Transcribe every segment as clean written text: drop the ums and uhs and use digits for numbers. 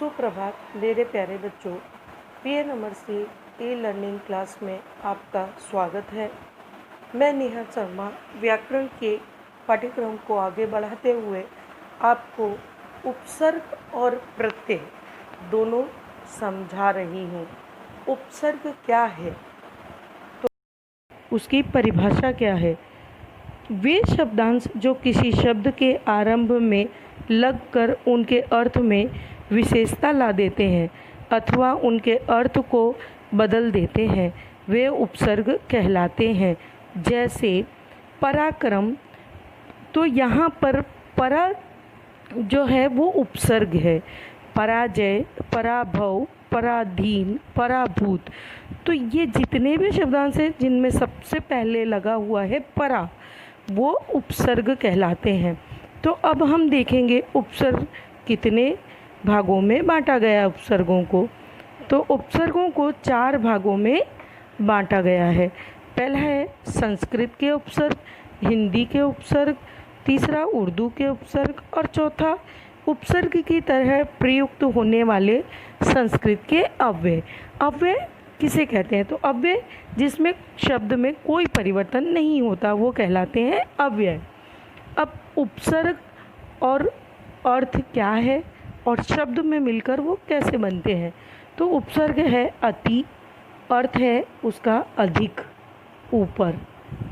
सुप्रभात मेरे प्यारे बच्चों। पीएनएमआरसी ई लर्निंग क्लास में आपका स्वागत है। मैं नेहा शर्मा व्याकरण के पाठ्यक्रम को आगे बढ़ाते हुए आपको उपसर्ग और प्रत्यय दोनों समझा रही हूँ। उपसर्ग क्या है, तो उसकी परिभाषा क्या है। वे शब्दांश जो किसी शब्द के आरंभ में लगकर उनके अर्थ में विशेषता ला देते हैं अथवा उनके अर्थ को बदल देते हैं, वे उपसर्ग कहलाते हैं। जैसे पराक्रम, तो यहाँ पर परा जो है वो उपसर्ग है। पराजय, पराभव, पराधीन, पराभूत, तो ये जितने भी शब्दांश हैं जिनमें सबसे पहले लगा हुआ है परा, वो उपसर्ग कहलाते हैं। तो अब हम देखेंगे उपसर्ग कितने भागों में बांटा गया उपसर्गों को। तो उपसर्गों को 4 भागों में बांटा गया है। पहला है संस्कृत के उपसर्ग, हिंदी के उपसर्ग, तीसरा उर्दू के उपसर्ग और चौथा उपसर्ग की तरह प्रयुक्त होने वाले संस्कृत के अव्यय। अव्यय किसे कहते हैं, तो अव्यय जिसमें शब्द में कोई परिवर्तन नहीं होता वो कहलाते हैं अव्यय। अब उपसर्ग और अर्थ क्या है और शब्द में मिलकर वो कैसे बनते हैं। तो उपसर्ग है अति, अर्थ है उसका अधिक, ऊपर।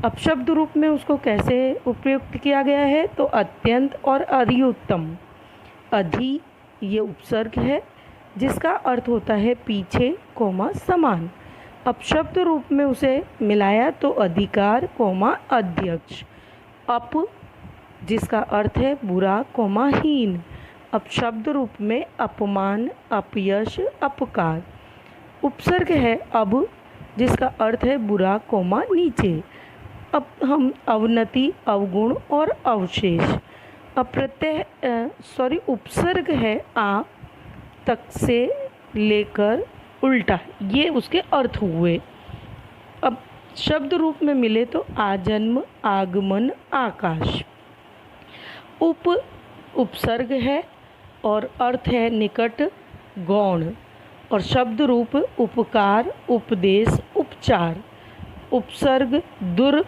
अब शब्द रूप में उसको कैसे उपयुक्त किया गया है, तो अत्यंत और अति उत्तम। अधि ये उपसर्ग है जिसका अर्थ होता है पीछे, समान। अब शब्द रूप में उसे मिलाया तो अधिकार, अध्यक्ष। अप जिसका अर्थ है बुरा, हीन। अब शब्द रूप में अपमान, अपयश, अपकार। उपसर्ग है अब जिसका अर्थ है बुरा, नीचे। अब हम अवनति, अवगुण और अवशेष। अब उपसर्ग है आ तक से लेकर उल्टा, ये उसके अर्थ हुए। अब शब्द रूप में मिले तो आजन्म, आगमन, आकाश। उपसर्ग है और अर्थ है निकट, गौण। और शब्द रूप उपकार, उपदेश, उपचार। उपसर्ग दुर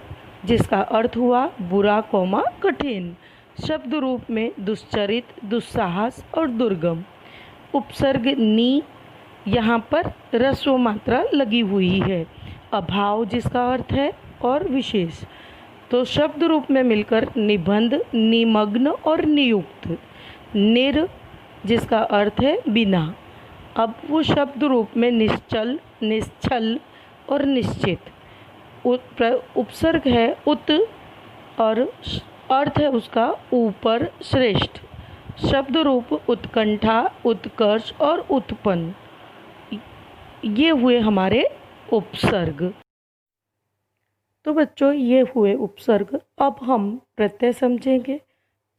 जिसका अर्थ हुआ बुरा, कठिन। शब्द रूप में दुश्चरित, दुस्साहस और दुर्गम। उपसर्ग नी, यहाँ पर ह्रस्व मात्रा लगी हुई है। अभाव जिसका अर्थ है और विशेष। तो शब्द रूप में मिलकर निबंध, निमग्न और नियुक्त। निर जिसका अर्थ है बिना। अब वो शब्द रूप में निश्चल, निश्चल और निश्चित। उपसर्ग है उत और अर्थ है उसका ऊपर, श्रेष्ठ। शब्द रूप उत्कंठा, उत्कर्ष और उत्पन्न। ये हुए हमारे उपसर्ग। तो बच्चों ये हुए उपसर्ग। अब हम प्रत्यय समझेंगे।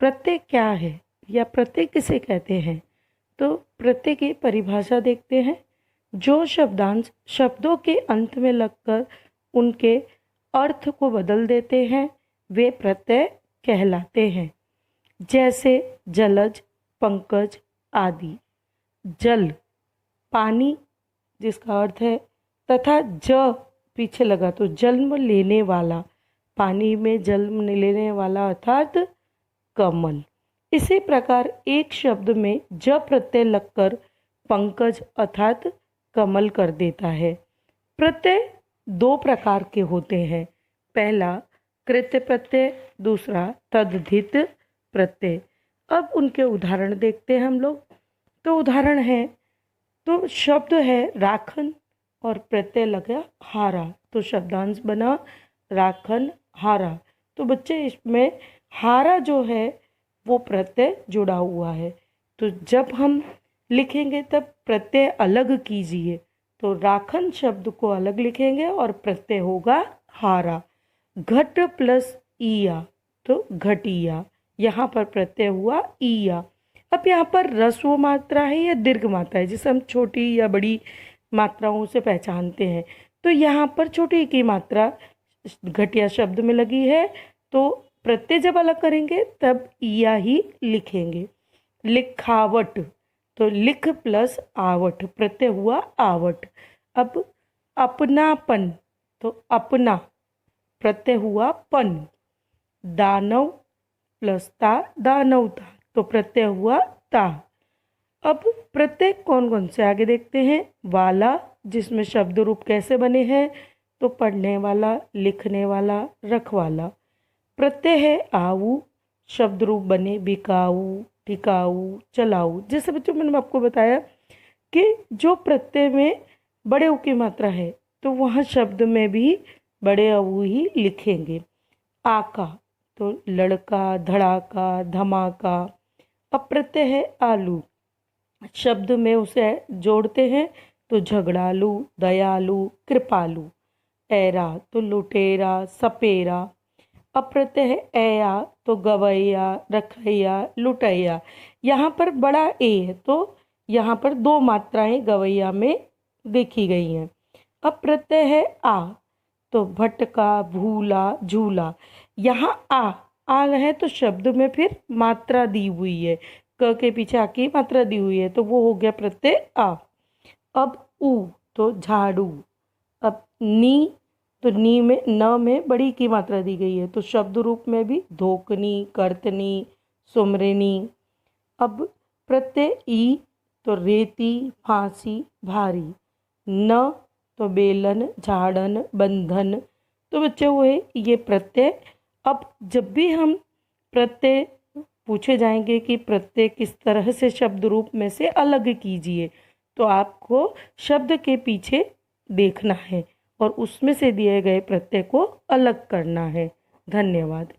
प्रत्यय क्या है या प्रत्यय किसे कहते हैं, तो प्रत्यय की परिभाषा देखते हैं। जो शब्दांश शब्दों के अंत में लगकर उनके अर्थ को बदल देते हैं वे प्रत्यय कहलाते हैं। जैसे जलज, पंकज आदि। जल पानी जिसका अर्थ है, तथा ज पीछे लगा तो जन्म लेने वाला, पानी में जन्म लेने वाला अर्थात कमल। इसी प्रकार एक शब्द में ज प्रत्यय लगकर पंकज अर्थात कमल कर देता है। प्रत्यय 2 प्रकार के होते हैं। पहला कृत्य प्रत्यय, दूसरा तद्धित प्रत्यय। अब उनके उदाहरण देखते हैं हम लोग। तो उदाहरण है, तो शब्द है राखन और प्रत्यय लगा हारा, तो शब्दांश बना राखन हारा। तो बच्चे इसमें हारा जो है वो प्रत्यय जुड़ा हुआ है। तो जब हम लिखेंगे तब प्रत्यय अलग कीजिए, तो राखन शब्द को अलग लिखेंगे और प्रत्यय होगा हारा। घट प्लस ईया तो घटिया, यहाँ पर प्रत्यय हुआ ईया। अब यहाँ पर ह्रस्व मात्रा है या दीर्घ मात्रा है, जिसे हम छोटी या बड़ी मात्राओं से पहचानते हैं। तो यहाँ पर छोटी की मात्रा घटिया शब्द में लगी है, तो प्रत्यय जब अलग करेंगे तब ईया ही लिखेंगे। लिखावट तो लिख प्लस आवट, प्रत्यय हुआ आवट। अब अपनापन, तो अपना, प्रत्यय हुआ पन। दानव प्लस ता, दानवता, तो प्रत्यय हुआ ता। अब प्रत्यय कौन कौन से आगे देखते हैं। वाला, जिसमें शब्द रूप कैसे बने हैं, तो पढ़ने वाला, लिखने वाला, रखवाला। प्रत्यय है आऊ, शब्द रूप बने बिकाऊ, टिकाऊ, चलाऊ। जैसे बच्चों मैंने आपको बताया कि जो प्रत्यय में बड़े ऊ की मात्रा है तो वहाँ शब्द में भी बड़े अऊ ही लिखेंगे। आका, तो लड़का, धड़ाका, धमाका। अब प्रत्यय है आलू, शब्द में उसे जोड़ते हैं तो झगड़ालू, दयालु, कृपालु। ऐरा, तो लुटेरा, सपेरा। अप्रत्यय है ऐया, तो गवैया, रखैया, लुटैया। यहाँ पर बड़ा ए है तो यहाँ पर दो मात्राएं गवैया में देखी गई हैं। अब प्रत्यय है आ, तो भटका, भूला, झूला। यहाँ आ है तो शब्द में फिर मात्रा दी हुई है, क के पीछे आ की मात्रा दी हुई है तो वो हो गया प्रत्यय आ। अब ऊ, तो झाड़ू। अब नी, तो नी में न में बड़ी की मात्रा दी गई है तो शब्द रूप में भी धोकनी, कर्तनी, सुमरनी। अब प्रत्यय ई, तो रेती, फांसी, भारी। न, तो बेलन, झाड़न, बंधन। तो बच्चे हुए ये प्रत्यय। अब जब भी हम प्रत्यय पूछे जाएंगे कि प्रत्यय किस तरह से शब्द रूप में से अलग कीजिए, तो आपको शब्द के पीछे देखना है और उसमें से दिए गए प्रत्यय को अलग करना है। धन्यवाद।